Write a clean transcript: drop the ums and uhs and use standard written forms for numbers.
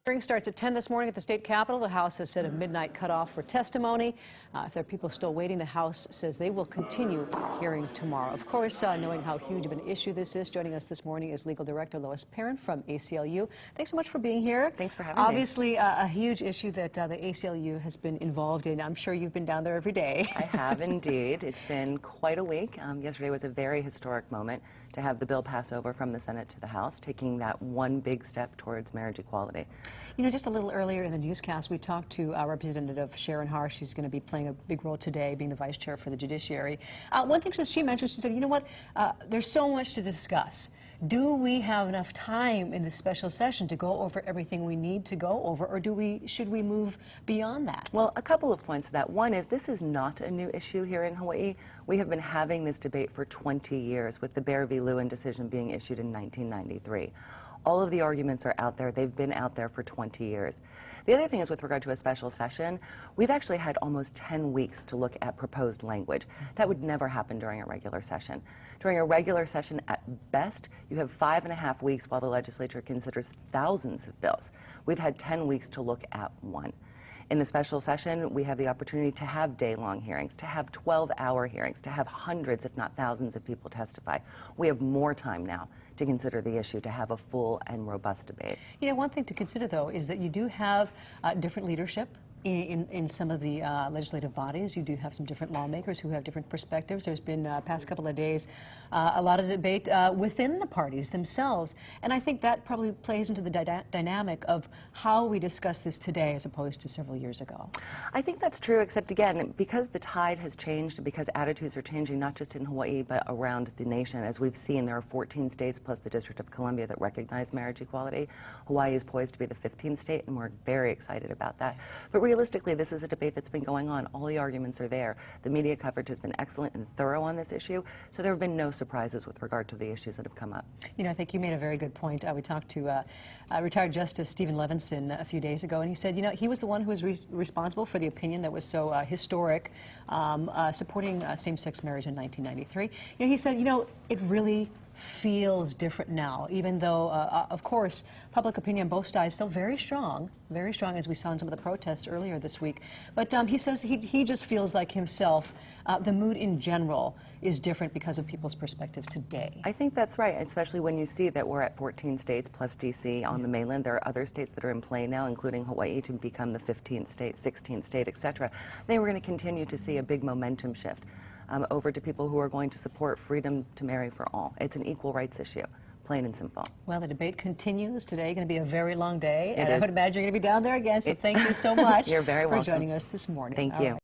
Hearing starts at 10 this morning at the state capitol. The House has set a midnight cutoff for testimony. If there are people still waiting, the House says they will continue hearing tomorrow. Of course, knowing how huge of an issue this is, joining us this morning is Legal Director Lois Perrin from ACLU. Thanks so much for being here. Thanks for having me. Obviously, a huge issue that the ACLU has been involved in. I'm sure you've been down there every day. I have indeed. It's been quite a week. Yesterday was a very historic moment to have the bill pass over from the Senate to the House, taking that one big step towards marriage equality. You know, just a little earlier in the newscast, we talked to Representative Sharon Harsh. She's going to be playing a big role today, being the vice chair for the judiciary. One thing she mentioned, she said, you know what, there's so much to discuss. Do we have enough time in this special session to go over everything we need to go over, or should we move beyond that? Well, a couple of points to that. One is this is not a new issue here in Hawaii. We have been having this debate for 20 years, with the Bear v. Lewin decision being issued in 1993. All of the arguments are out there. They've been out there for 20 years. The other thing is, with regard to a special session, we've actually had almost 10 weeks to look at proposed language. That would never happen during a regular session. During a regular session, at best, you have 5.5 weeks while the legislature considers thousands of bills. We've had 10 weeks to look at one. In the special session, we have the opportunity to have day-long hearings, to have 12-hour hearings, to have hundreds, if not thousands, of people testify. We have more time now to consider the issue, to have a full and robust debate. You know, one thing to consider, though, is that you do have different leadership in some of the legislative bodies. You do have some different lawmakers who have different perspectives. There's been, past couple of days, a lot of debate within the parties themselves. And I think that probably plays into the dynamic of how we discuss this today as opposed to several years ago. I think that's true, except again, because the tide has changed, because attitudes are changing not just in Hawaii but around the nation. As we've seen, there are 14 states plus the District of Columbia that recognize marriage equality. Hawaii is poised to be the 15th state, and we're very excited about that. But realistically, this is a debate that's been going on. All the arguments are there. The media coverage has been excellent and thorough on this issue, so there have been no surprises with regard to the issues that have come up. You know, I think you made a very good point. We talked to retired Justice Stephen Levinson a few days ago, and he said, you know, he was the one who was responsible for the opinion that was so historic, supporting same-sex marriage in 1993. You know, he said, you know, it really feels different now, even though, of course, public opinion on both sides still very strong, as we saw in some of the protests earlier this week. But he says he just feels like himself, the mood in general is different because of people's perspectives today. I think that's right, especially when you see that we're at 14 states plus D.C. on the mainland. There are other states that are in play now, including Hawaii, to become the 15th state, 16th state, etc. I think we're going to continue to see a big momentum shift over to people who are going to support freedom to marry for all. It's an equal rights issue, plain and simple. Well, the debate continues today. Going to be a very long day, and I would imagine you're going to be down there again, so thank you so much You're very welcome for joining us this morning. Thank you.